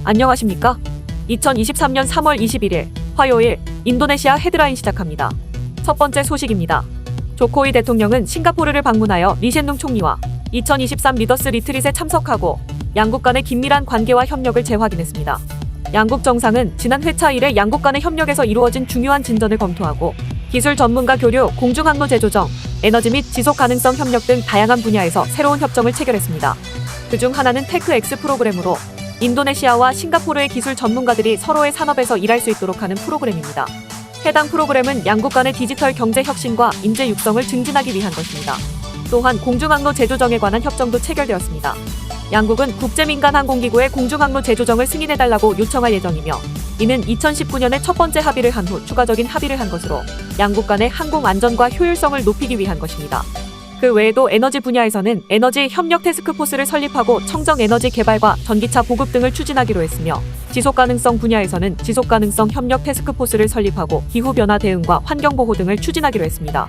안녕하십니까? 2023년 3월 21일 화요일 인도네시아 헤드라인 시작합니다. 첫 번째 소식입니다. 조코이 대통령은 싱가포르를 방문하여 리셰룽 총리와 2023 리더스 리트릿에 참석하고 양국 간의 긴밀한 관계와 협력을 재확인했습니다. 양국 정상은 지난 회차 이래 양국 간의 협력에서 이루어진 중요한 진전을 검토하고 기술 전문가 교류, 공중항로 재조정, 에너지 및 지속 가능성 협력 등 다양한 분야에서 새로운 협정을 체결했습니다. 그중 하나는 테크엑스 프로그램으로 인도네시아와 싱가포르의 기술 전문가들이 서로의 산업에서 일할 수 있도록 하는 프로그램입니다. 해당 프로그램은 양국 간의 디지털 경제 혁신과 인재 육성을 증진하기 위한 것입니다. 또한 공중항로 재조정에 관한 협정도 체결되었습니다. 양국은 국제민간항공기구의 공중항로 재조정을 승인해달라고 요청할 예정이며 이는 2019년에 첫 번째 합의를 한 후 추가적인 합의를 한 것으로 양국 간의 항공 안전과 효율성을 높이기 위한 것입니다. 그 외에도 에너지 분야에서는 에너지 협력 태스크포스를 설립하고 청정 에너지 개발과 전기차 보급 등을 추진하기로 했으며 지속가능성 분야에서는 지속가능성 협력 태스크포스를 설립하고 기후변화 대응과 환경보호 등을 추진하기로 했습니다.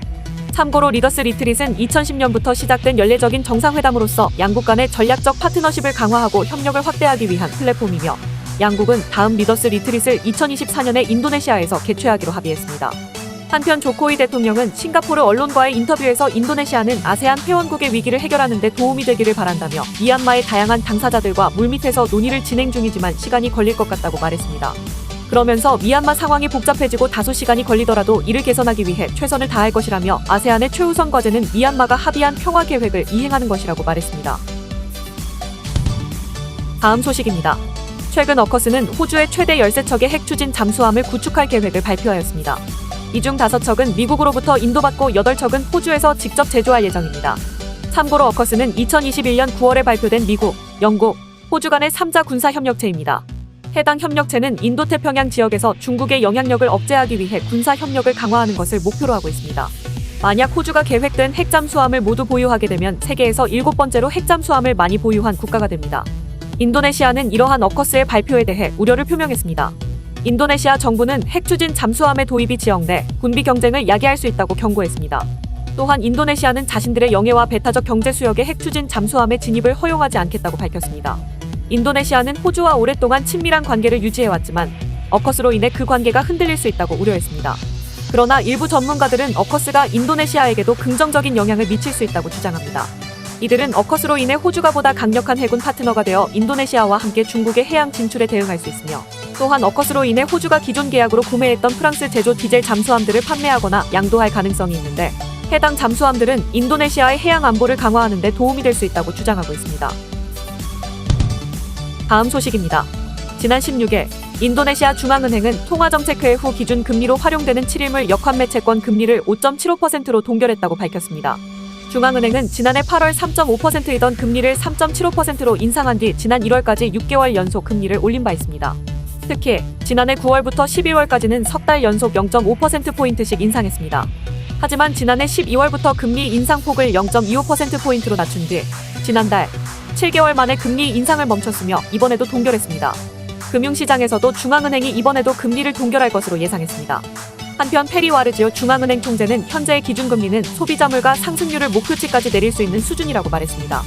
참고로 리더스 리트릿은 2010년부터 시작된 연례적인 정상회담으로서 양국 간의 전략적 파트너십을 강화하고 협력을 확대하기 위한 플랫폼이며 양국은 다음 리더스 리트릿을 2024년에 인도네시아에서 개최하기로 합의했습니다. 한편 조코이 대통령은 싱가포르 언론과의 인터뷰에서 인도네시아는 아세안 회원국의 위기를 해결하는 데 도움이 되기를 바란다며 미얀마의 다양한 당사자들과 물밑에서 논의를 진행 중이지만 시간이 걸릴 것 같다고 말했습니다. 그러면서 미얀마 상황이 복잡해지고 다소 시간이 걸리더라도 이를 개선하기 위해 최선을 다할 것이라며 아세안의 최우선 과제는 미얀마가 합의한 평화 계획을 이행하는 것이라고 말했습니다. 다음 소식입니다. 최근 어커스는 호주의 최대 13척의 핵 추진 잠수함을 구축할 계획을 발표하였습니다. 이 중 5척은 미국으로부터 인도받고 8척은 호주에서 직접 제조할 예정입니다. 참고로 어커스는 2021년 9월에 발표된 미국, 영국, 호주 간의 3자 군사협력체입니다. 해당 협력체는 인도태평양 지역에서 중국의 영향력을 억제하기 위해 군사협력을 강화하는 것을 목표로 하고 있습니다. 만약 호주가 계획된 핵잠수함을 모두 보유하게 되면 세계에서 7번째로 핵잠수함을 많이 보유한 국가가 됩니다. 인도네시아는 이러한 어커스의 발표에 대해 우려를 표명했습니다. 인도네시아 정부는 핵 추진 잠수함의 도입이 지역내 군비 경쟁을 야기할 수 있다고 경고했습니다. 또한 인도네시아는 자신들의 영해와 배타적 경제 수역의 핵 추진 잠수함의 진입을 허용하지 않겠다고 밝혔습니다. 인도네시아는 호주와 오랫동안 친밀한 관계를 유지해왔지만 어커스로 인해 그 관계가 흔들릴 수 있다고 우려했습니다. 그러나 일부 전문가들은 어커스가 인도네시아에게도 긍정적인 영향을 미칠 수 있다고 주장합니다. 이들은 어커스로 인해 호주가 보다 강력한 해군 파트너가 되어 인도네시아와 함께 중국의 해양 진출에 대응할 수 있으며 또한 어커스로 인해 호주가 기존 계약으로 구매했던 프랑스 제조 디젤 잠수함들을 판매하거나 양도할 가능성이 있는데 해당 잠수함들은 인도네시아의 해양 안보를 강화하는 데 도움이 될 수 있다고 주장하고 있습니다. 다음 소식입니다. 지난 16일 인도네시아 중앙은행은 통화정책 회의 후 기준 금리로 활용되는 7일물 역환매 채권 금리를 5.75%로 동결했다고 밝혔습니다. 중앙은행은 지난해 8월 3.5%이던 금리를 3.75%로 인상한 뒤 지난 1월까지 6개월 연속 금리를 올린 바 있습니다. 특히 지난해 9월부터 12월까지는 석 달 연속 0.5%포인트씩 인상했습니다. 하지만 지난해 12월부터 금리 인상폭을 0.25%포인트로 낮춘 뒤 지난달 7개월 만에 금리 인상을 멈췄으며 이번에도 동결했습니다. 금융시장에서도 중앙은행이 이번에도 금리를 동결할 것으로 예상했습니다. 한편 페리와르지오 중앙은행 총재는 현재의 기준금리는 소비자물가 상승률을 목표치까지 내릴 수 있는 수준이라고 말했습니다.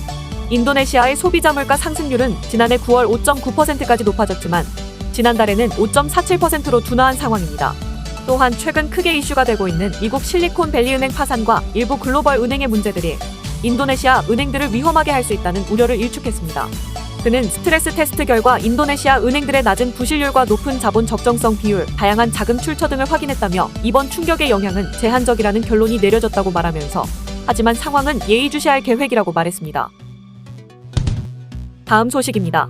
인도네시아의 소비자물가 상승률은 지난해 9월 5.9%까지 높아졌지만 지난달에는 5.47%로 둔화한 상황입니다. 또한 최근 크게 이슈가 되고 있는 미국 실리콘밸리은행 파산과 일부 글로벌 은행의 문제들이 인도네시아 은행들을 위험하게 할 수 있다는 우려를 일축했습니다. 그는 스트레스 테스트 결과 인도네시아 은행들의 낮은 부실률과 높은 자본 적정성 비율, 다양한 자금 출처 등을 확인했다며 이번 충격의 영향은 제한적이라는 결론이 내려졌다고 말하면서 하지만 상황은 예의주시할 계획이라고 말했습니다. 다음 소식입니다.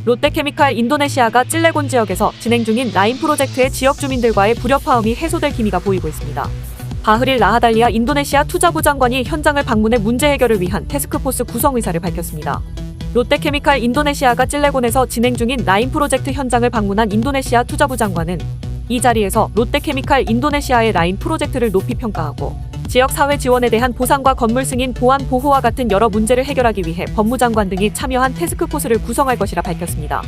롯데케미칼 인도네시아가 찔레곤 지역에서 진행 중인 라인 프로젝트의 지역 주민들과의 불협화음이 해소될 기미가 보이고 있습니다. 바흐릴 라하달리아 인도네시아 투자부 장관이 현장을 방문해 문제 해결을 위한 태스크포스 구성 의사를 밝혔습니다. 롯데케미칼 인도네시아가 찔레곤에서 진행 중인 라인 프로젝트 현장을 방문한 인도네시아 투자부 장관은 이 자리에서 롯데케미칼 인도네시아의 라인 프로젝트를 높이 평가하고 지역 사회 지원에 대한 보상과 건물 승인, 보안 보호와 같은 여러 문제를 해결하기 위해 법무장관 등이 참여한 태스크포스를 구성할 것이라 밝혔습니다.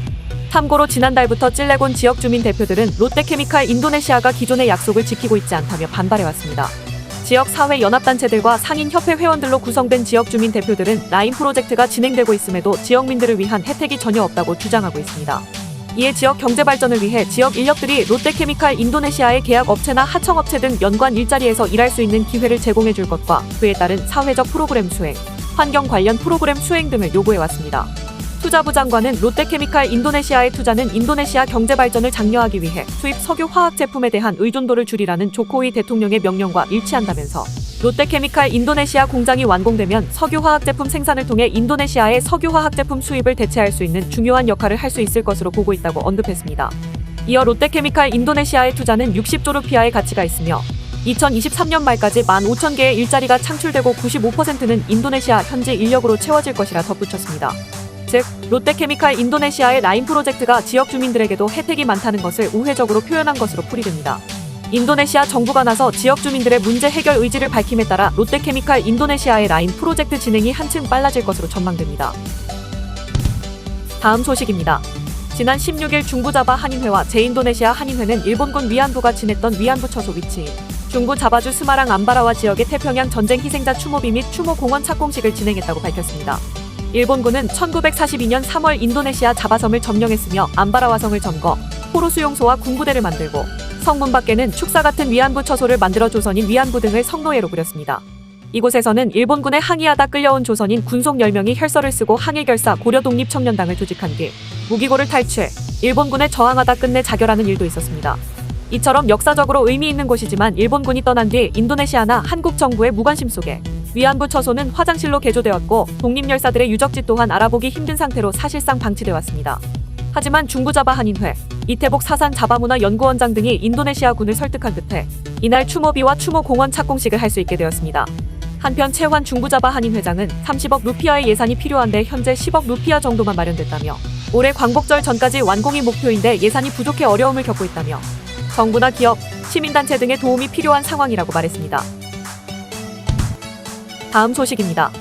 참고로 지난달부터 찔레곤 지역 주민 대표들은 롯데케미칼 인도네시아가 기존의 약속을 지키고 있지 않다며 반발해왔습니다. 지역 사회 연합단체들과 상인협회 회원들로 구성된 지역 주민 대표들은 라인 프로젝트가 진행되고 있음에도 지역민들을 위한 혜택이 전혀 없다고 주장하고 있습니다. 이에 지역 경제 발전을 위해 지역 인력들이 롯데케미칼 인도네시아의 계약 업체나 하청업체 등 연관 일자리에서 일할 수 있는 기회를 제공해 줄 것과 그에 따른 사회적 프로그램 수행, 환경 관련 프로그램 수행 등을 요구해 왔습니다. 투자부 장관은 롯데케미칼 인도네시아의 투자는 인도네시아 경제 발전을 장려하기 위해 수입 석유 화학 제품에 대한 의존도를 줄이라는 조코위 대통령의 명령과 일치한다면서 롯데케미칼 인도네시아 공장이 완공되면 석유 화학 제품 생산을 통해 인도네시아의 석유 화학 제품 수입을 대체할 수 있는 중요한 역할을 할 수 있을 것으로 보고 있다고 언급했습니다. 이어 롯데케미칼 인도네시아의 투자는 60조 루피아의 가치가 있으며 2023년 말까지 15,000개의 일자리가 창출되고 95%는 인도네시아 현지 인력으로 채워질 것이라 덧붙였습니다. 즉, 롯데케미칼 인도네시아의 라인 프로젝트가 지역 주민들에게도 혜택이 많다는 것을 우회적으로 표현한 것으로 풀이됩니다. 인도네시아 정부가 나서 지역 주민들의 문제 해결 의지를 밝힘에 따라 롯데케미칼 인도네시아의 라인 프로젝트 진행이 한층 빨라질 것으로 전망됩니다. 다음 소식입니다. 지난 16일 중부자바 한인회와 제인도네시아 한인회는 일본군 위안부가 지냈던 위안부 처소 위치인 중부 자바주 스마랑 암바라와 지역의 태평양 전쟁 희생자 추모비 및 추모 공원 착공식을 진행했다고 밝혔습니다. 일본군은 1942년 3월 인도네시아 자바섬을 점령했으며 암바라와성을 점거, 포로 수용소와 군부대를 만들고 성문 밖에는 축사 같은 위안부 처소를 만들어 조선인 위안부 등을 성노예로 부렸습니다. 이곳에서는 일본군에 항의하다 끌려온 조선인 군속 10명이 혈서를 쓰고 항일결사 고려독립청년당을 조직한 뒤 무기고를 탈취해 일본군에 저항하다 끝내 자결하는 일도 있었습니다. 이처럼 역사적으로 의미 있는 곳이지만 일본군이 떠난 뒤 인도네시아나 한국 정부의 무관심 속에 위안부 처소는 화장실로 개조되었고 독립열사들의 유적지 또한 알아보기 힘든 상태로 사실상 방치돼 왔습니다. 하지만 중부자바 한인회, 이태복 사산 자바문화연구원장 등이 인도네시아군을 설득한 끝에 이날 추모비와 추모공원 착공식을 할 수 있게 되었습니다. 한편 최환 중부자바 한인회장은 30억 루피아의 예산이 필요한데 현재 10억 루피아 정도만 마련됐다며 올해 광복절 전까지 완공이 목표인데 예산이 부족해 어려움을 겪고 있다며 정부나 기업, 시민단체 등의 도움이 필요한 상황이라고 말했습니다. 다음 소식입니다.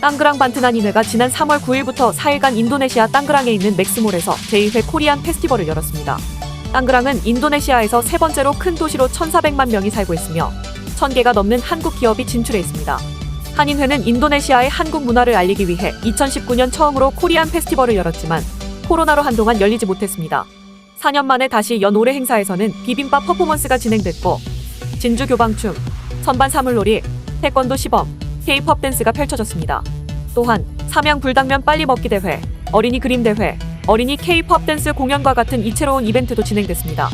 땅그랑 반트난인회가 지난 3월 9일부터 4일간 인도네시아 땅그랑에 있는 맥스몰에서 제2회 코리안 페스티벌을 열었습니다. 땅그랑은 인도네시아에서 세 번째로 큰 도시로 1,400만 명이 살고 있으며 1,000개가 넘는 한국 기업이 진출해 있습니다. 한인회는 인도네시아의 한국 문화를 알리기 위해 2019년 처음으로 코리안 페스티벌을 열었지만 코로나로 한동안 열리지 못했습니다. 4년 만에 다시 연 올해 행사에서는 비빔밥 퍼포먼스가 진행됐고 진주 교방춤, 선반 사물놀이, 태권도 시범, K-팝 댄스가 펼쳐졌습니다. 또한 삼양 불당면 빨리 먹기 대회, 어린이 그림 대회, 어린이 K-팝 댄스 공연과 같은 이채로운 이벤트도 진행됐습니다.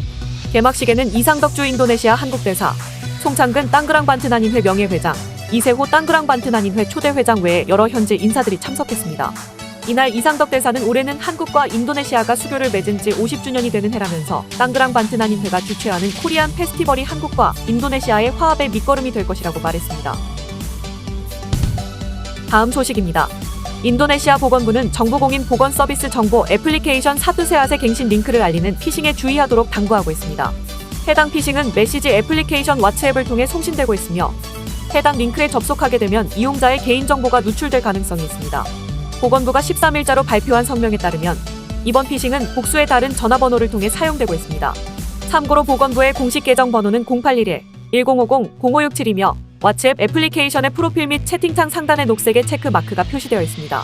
개막식에는 이상덕주 인도네시아 한국대사, 송창근 땅그랑 반트난인회 명예회장, 이세호 땅그랑 반트난인회 초대회장 외에 여러 현지 인사들이 참석했습니다. 이날 이상덕 대사는 올해는 한국과 인도네시아가 수교를 맺은 지 50주년이 되는 해라면서 땅그랑 반트난인회가 주최하는 코리안 페스티벌이 한국과 인도네시아의 화합의 밑거름이 될 것이라고 말했습니다. 다음 소식입니다. 인도네시아 보건부는 정부공인 보건서비스 정보 애플리케이션 사두세앗의 갱신 링크를 알리는 피싱에 주의하도록 당부하고 있습니다. 해당 피싱은 메시지 애플리케이션 왓츠앱을 통해 송신되고 있으며 해당 링크에 접속하게 되면 이용자의 개인정보가 누출될 가능성이 있습니다. 보건부가 13일자로 발표한 성명에 따르면 이번 피싱은 복수의 다른 전화번호를 통해 사용되고 있습니다. 참고로 보건부의 공식 계정 번호는 0811-1050-0567이며 왓츠앱 애플리케이션의 프로필 및 채팅창 상단에 녹색의 체크 마크가 표시되어 있습니다.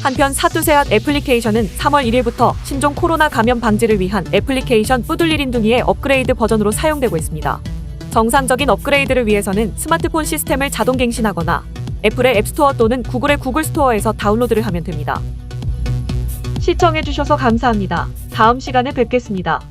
한편 사두세앗 애플리케이션은 3월 1일부터 신종 코로나 감염 방지를 위한 애플리케이션 뿌들리린둥이의 업그레이드 버전으로 사용되고 있습니다. 정상적인 업그레이드를 위해서는 스마트폰 시스템을 자동 갱신하거나 애플의 앱스토어 또는 구글의 구글 스토어에서 다운로드를 하면 됩니다. 시청해주셔서 감사합니다. 다음 시간에 뵙겠습니다.